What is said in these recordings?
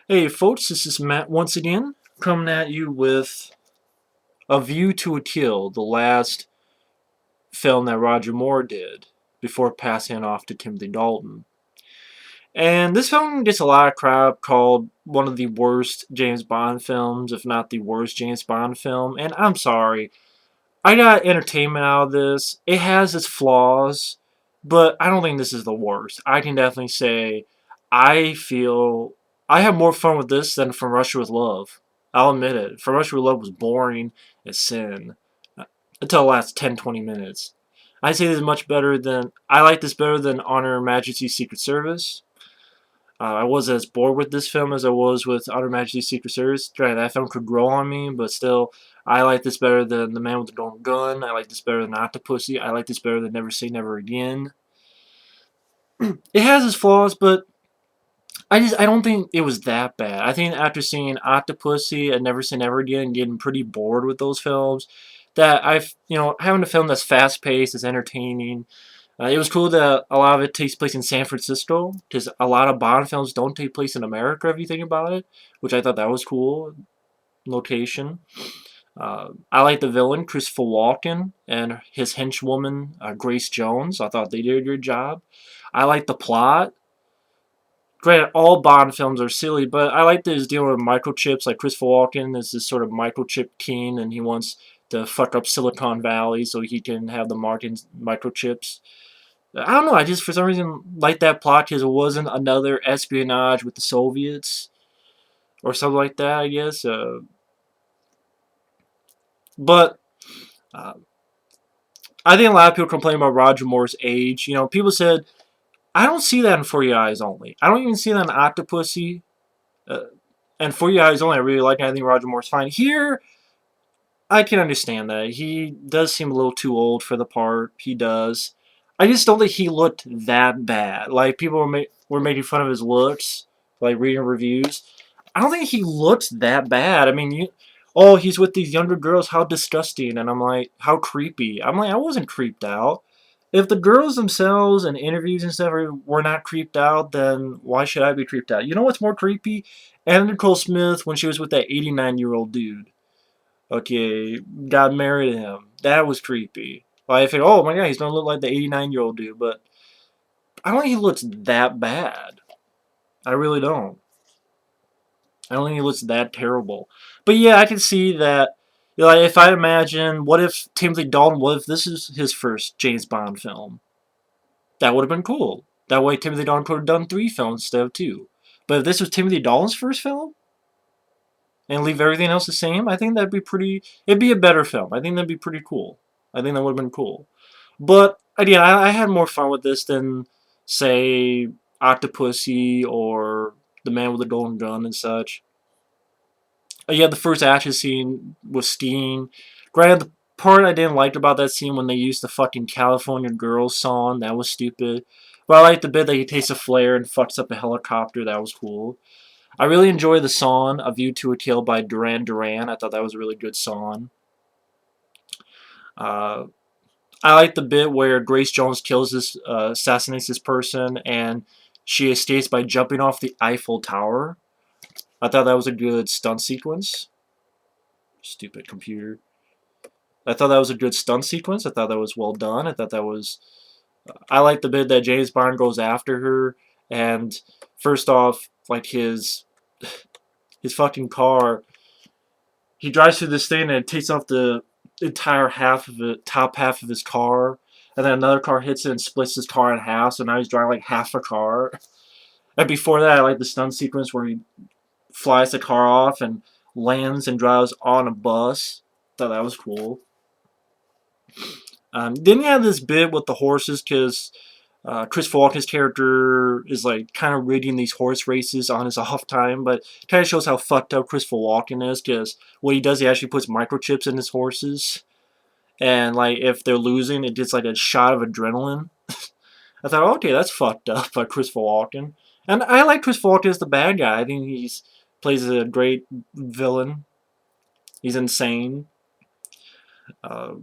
Hey folks, this is Matt once again, coming at you with A View to a Kill, the last film that Roger Moore did before passing off to Timothy Dalton. And this film gets a lot of crap, called one of the worst James Bond films, if not the worst James Bond film, and I'm sorry. I got entertainment out of this. It has its flaws, but I don't think this is the worst. I can definitely say I feel I have more fun with this than From Russia with Love. I'll admit it. From Russia with Love was boring as sin until the last 10-20 minutes. I say this is much better than I like this better than Honor Her Majesty's Secret Service. I wasn't as bored with this film as I was with Honor Her Majesty's Secret Service. Granted, that film could grow on me, but still, I like this better than The Man with the Golden Gun. I like this better than Octopussy. I like this better than Never Say Never Again. It has its flaws, but I don't think it was that bad. I think after seeing Octopussy and Never Say Never Again, getting pretty bored with those films, that having a film that's fast paced, is entertaining. It was cool that a lot of it takes place in San Francisco, because a lot of Bond films don't take place in America if you think about it, which I thought that was cool location. I like the villain, Christopher Walken, and his henchwoman, Grace Jones. I thought they did a good job. I like the plot. Granted, all Bond films are silly, but I like that he's dealing with microchips. Like Christopher Walken is this sort of microchip king, and he wants to fuck up Silicon Valley so he can have the marketing microchips. I don't know. I just for some reason like that plot because it wasn't another espionage with the Soviets or something like that. I guess. But uh, I think a lot of people complain about Roger Moore's age. People said I don't see that in For Your Eyes Only. I don't even see that in Octopussy. Uh, and For Your Eyes Only, I really like it. I think Roger Moore's fine. Here, I can understand that. He does seem a little too old for the part. He does. I just don't think he looked that bad. Like, people were making fun of his looks, like, reading reviews. I don't think he looked that bad. I mean, oh, he's with these younger girls, how disgusting. And I'm like, how creepy. I'm like, I wasn't creeped out. If the girls themselves and interviews and stuff were not creeped out, then why should I be creeped out? You know what's more creepy? Anna Nicole Smith when she was with that 89-year-old dude. Okay, got married to him. That was creepy. Like, I think, oh my god, he's gonna look like the 89-year-old dude, but I don't think he looks that bad. I really don't. I don't think he looks that terrible. But yeah, I can see that. Like, if I imagine, what if Timothy Dalton, what if this is his first James Bond film? That would have been cool. That way, Timothy Dalton could have done 3 films instead of 2. But if this was Timothy Dalton's first film, and leave everything else the same, I think that'd be pretty. It'd be a better film. I think that'd be pretty cool. I think that would have been cool. But again, I had more fun with this than, say, Octopussy or The Man with the Golden Gun and such. Yeah, the first action scene was Steen. Granted, the part I didn't like about that scene when they used the fucking California Girls song, that was stupid. But I liked the bit that he takes a flare and fucks up a helicopter, that was cool. I really enjoy the song "A View to a Kill" by Duran Duran. I thought that was a really good song. Uh, I like the bit where Grace Jones assassinates this person, and she escapes by jumping off the Eiffel Tower. I thought that was a good stunt sequence. Stupid computer. I thought that was a good stunt sequence. I thought that was well done. I thought that was. I like the bit that James Bond goes after her, and first off, like his fucking car, he drives through this thing and it takes off the entire top half of his car, and then another car hits it and splits his car in half. So now he's driving like half a car. And before that, I like the stunt sequence where he flies the car off and lands and drives on a bus. Thought that was cool. Then you have this bit with the horses because Chris Walken's character is like kind of rigging these horse races on his off time, but it kind of shows how fucked up Chris Walken is because what he does, he actually puts microchips in his horses, and like if they're losing, it gets like a shot of adrenaline. I thought, okay, that's fucked up by Chris Walken, and I like Chris Walken as the bad guy. I think he's plays a great villain. He's insane. Uh,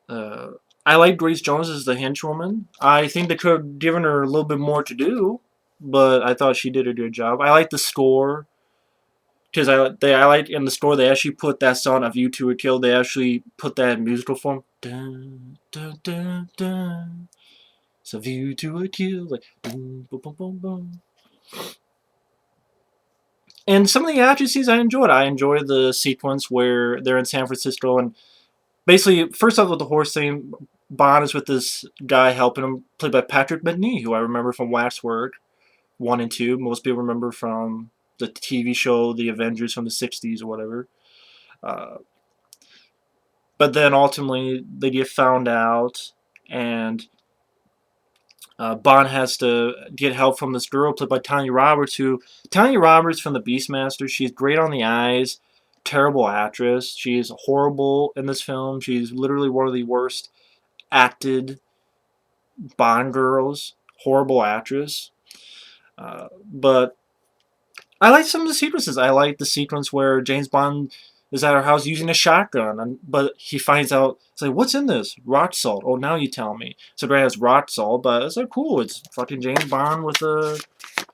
uh, I like Grace Jones as the henchwoman. I think they could have given her a little bit more to do. but I thought she did a good job. I like the score because I like in the score they actually put that song "A View to a Kill." They actually put that in musical form. Dun, dun, dun, dun. It's a view to a kill, like boom, boom, boom, boom, boom. And some of the action scenes I enjoyed. I enjoyed the sequence where they're in San Francisco and basically, first off with the horse thing, Bond is with this guy helping him, played by Patrick Macnee, who I remember from Waxwork 1 and 2. Most people remember from the TV show The Avengers from the 60s or whatever. Uh, but then ultimately they get found out, and Bond has to get help from this girl played by Tanya Roberts, Tanya Roberts from the Beastmaster. She's great on the eyes, terrible actress. She's horrible in this film. She's literally one of the worst acted Bond girls. Horrible actress. But I like some of the sequences. I like the sequence where James Bond is at her house using a shotgun, but he finds out, it's like, what's in this? Rock salt. Oh, now you tell me. So Grant has rock salt, but it's like, cool. It's fucking James Bond with a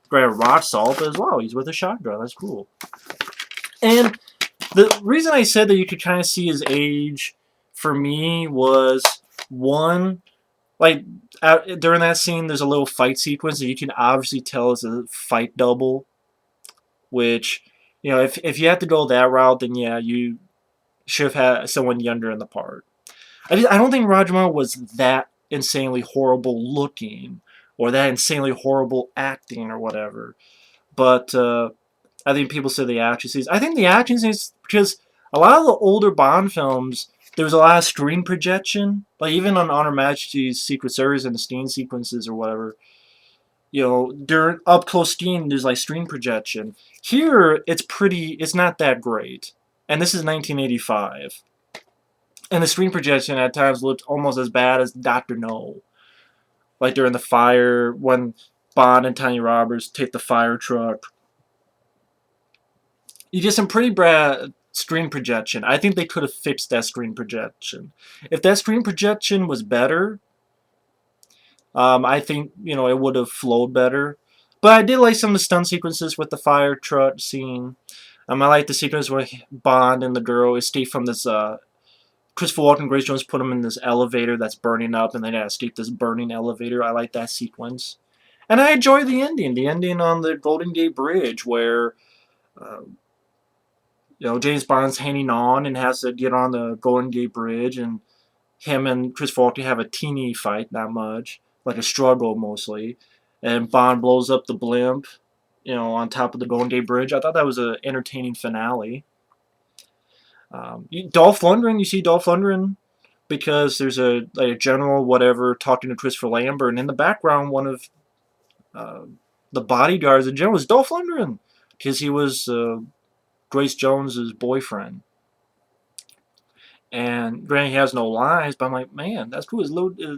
Grant rock salt as well. He's with a shotgun. That's cool. And the reason I said that you could kind of see his age for me was, one, like, during that scene, there's a little fight sequence that you can obviously tell is a fight double, which, if you have to go that route, then yeah, you should have had someone younger in the part. I don't think Roger Moore was that insanely horrible looking or that insanely horrible acting or whatever. But I think people say the action scenes. I think the action scenes, because a lot of the older Bond films, there was a lot of screen projection. Like even on Honor Majesty's Secret Service and the Steen sequences or whatever, during up close skiing, there's like screen projection. Here, it's not that great. And this is 1985. And the screen projection at times looked almost as bad as Dr. No. Like during the fire, when Bond and Tanya Roberts take the fire truck. You get some pretty bad screen projection. I think they could have fixed that screen projection. If that screen projection was better, I think, it would have flowed better. But I did like some of the stunt sequences with the fire truck scene. I like the sequence where Bond and the girl escape from this, Christopher Walken and Grace Jones put them in this elevator that's burning up, and they gotta escape this burning elevator. I like that sequence. And I enjoy the ending on the Golden Gate Bridge, where, uh, James Bond's hanging on and has to get on the Golden Gate Bridge, and him and Christopher Walken have a teeny fight, not much, like a struggle mostly, and Bond blows up the blimp, on top of the Golden Gate Bridge. I thought that was an entertaining finale. Dolph Lundgren, you see Dolph Lundgren because there's a general whatever talking to Christopher Lambert, and in the background, one of the bodyguards, the general, is Dolph Lundgren because he was Grace Jones's boyfriend. And granted, he has no lines, but I'm like, man, that's cool. It's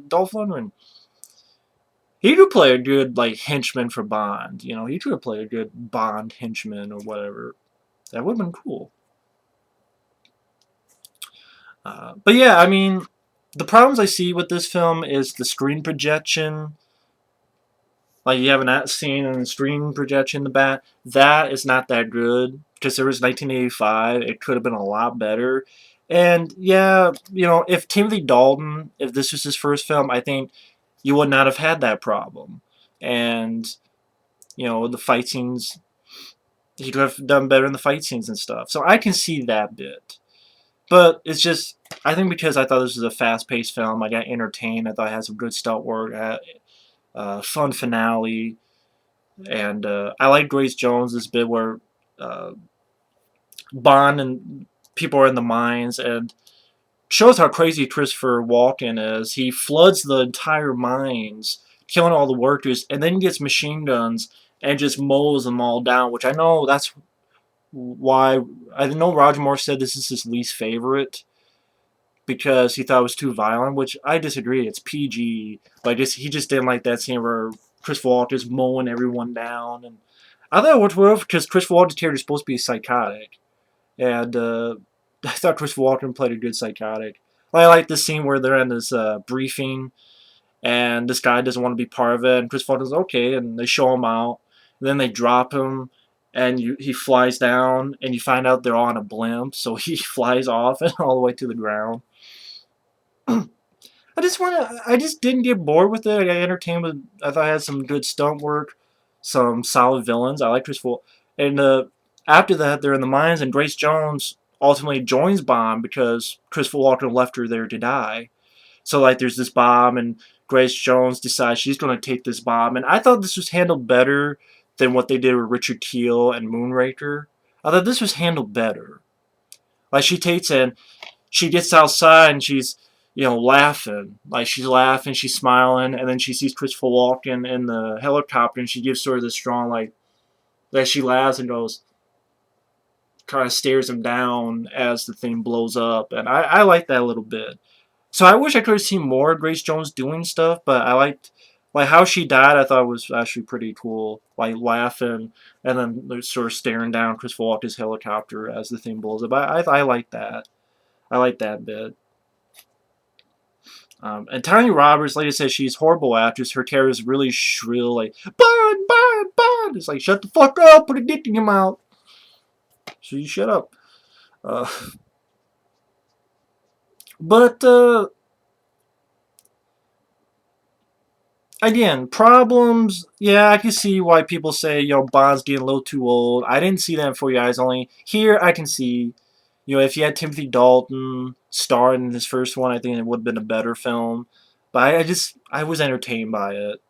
Dolph Lundgren. He could play a good henchman for Bond. He could play a good Bond henchman or whatever. That would have been cool. But yeah, the problems I see with this film is the screen projection. Like you have that scene and the screen projection in the back. That is not that good because there was 1985. It could have been a lot better. And yeah, if Timothy Dalton, if this was his first film, I think you would not have had that problem. And the fight scenes, he could have done better in the fight scenes and stuff. So I can see that bit. But it's just, I think because I thought this was a fast-paced film, I got entertained. I thought it had some good stunt work, fun finale, and I like Grace Jones, this bit where Bond and people are in the mines, and shows how crazy Christopher Walken is. He floods the entire mines, killing all the workers, and then gets machine guns and just mows them all down, which I know that's why, I know Roger Moore said this is his least favorite, because he thought it was too violent, which I disagree. It's PG. But he just didn't like that scene where Christopher Walken's mowing everyone down. And I thought it worked well because Christopher Walken's character is supposed to be psychotic. And I thought Christopher Walken played a good psychotic. I like this scene where they're in this briefing and this guy doesn't want to be part of it. And Christopher Walken's okay, and they show him out. Then they drop him, and he flies down, and you find out they're on a blimp, so he flies off and all the way to the ground. I just didn't get bored with it. I got entertained with. I thought I had some good stunt work, some solid villains. I like Chris Full, and after that, they're in the mines, and Grace Jones ultimately joins Bond because Christopher Walken left her there to die. So like, there's this bomb, and Grace Jones decides she's going to take this bomb, and I thought this was handled better than what they did with Richard Kiel and Moonraker. I thought this was handled better. Like, she takes it, and she gets outside, and she's, laughing. Like, she's laughing, she's smiling, and then she sees Christopher Walken in the helicopter, and she gives sort of this strong, that she laughs and goes, kind of stares him down as the thing blows up, and I like that a little bit. So I wish I could have seen more of Grace Jones doing stuff, but I liked, how she died. I thought was actually pretty cool, like laughing and then sort of staring down Christopher Walken's helicopter as the thing blows up. I like that. I like that bit. And Tanya Roberts, like I said, she's a horrible actress. Her character is really shrill, like Bond, Bond, Bond. It's like, shut the fuck up, put a dick in your mouth. So you shut up. Uh, but again, problems. Yeah, I can see why people say, Bond's getting a little too old. I didn't see that for your eyes only. Here, I can see, if you had Timothy Dalton star in this first one, I think it would have been a better film. But I was entertained by it.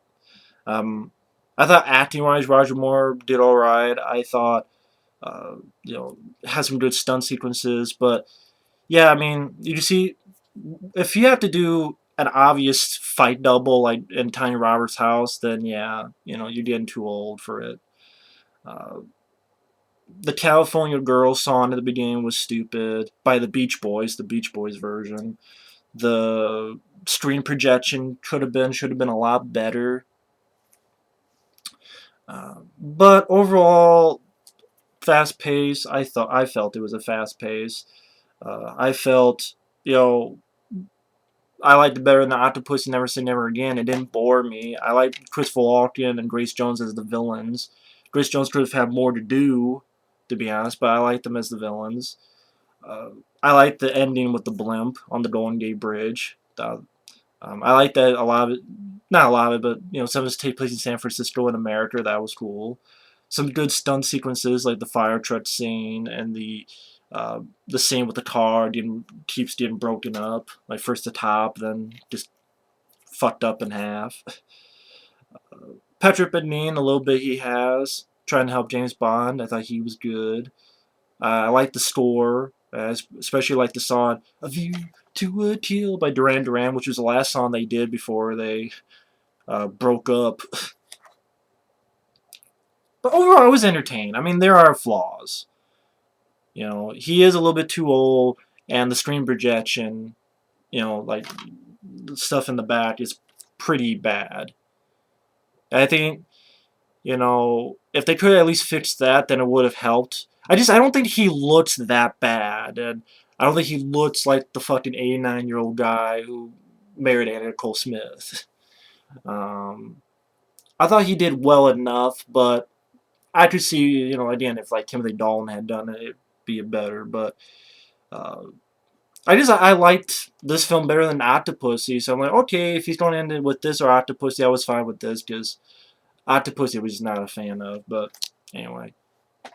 I thought acting-wise, Roger Moore did all right. I thought, uh, had some good stunt sequences. But yeah, I mean, you see, if you have to do an obvious fight double like in Tanya Roberts' house, then yeah, you're getting too old for it. Uh, the California Girl song at the beginning was stupid by the Beach Boys version. The screen projection should have been a lot better. But overall, fast pace. I felt it was a fast pace. I felt, I liked it better than Octopussy Never Say Never Again. It didn't bore me. I liked Christopher Walken and Grace Jones as the villains. Grace Jones could have had more to do, to be honest, but I liked them as the villains. Uh, I liked the ending with the blimp on the Golden Gate Bridge. I like that a lot of it, not a lot of it, but some of this take place in San Francisco in America. That was cool. Some good stunt sequences like the fire truck scene and the scene with the car keeps getting broken up. Like first the top, then just fucked up in half. Patrick Benin, a little bit he has trying to help James Bond. I thought he was good. I like the score, especially like the song "A View to a Kill" by Duran Duran, which was the last song they did before they broke up. But overall, I was entertained. I mean, there are flaws. He is a little bit too old, and the screen projection, like the stuff in the back is pretty bad. I think, if they could at least fix that, then it would have helped. I don't think he looks that bad, and I don't think he looks like the fucking 89-year-old guy who married Anna Nicole Smith. I thought he did well enough, but I could see, again, if like Timothy Dalton had done it, it'd be better. But uh, I liked this film better than Octopussy, so I'm like, okay, if he's going to end it with this or Octopussy, I was fine with this because Octopussy I was just not a fan of. But anyway,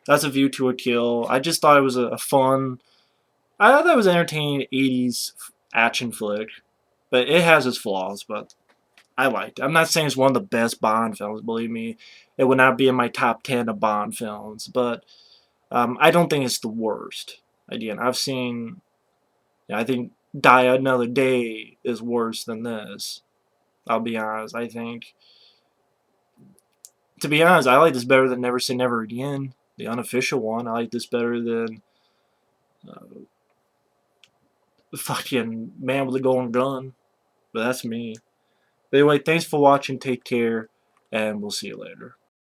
that's A View to a Kill. I just thought it was a fun. I thought it was an entertaining 80s action flick, but it has its flaws. But I liked it. I'm not saying it's one of the best Bond films. Believe me, it would not be in my top 10 of Bond films. But I don't think it's the worst. Again, I've seen. I think Die Another Day is worse than this. I'll be honest. I think, to be honest, I like this better than Never Say Never Again, the unofficial one. I like this better than fucking Man with a Golden Gun. But that's me. But anyway, thanks for watching. Take care, and we'll see you later.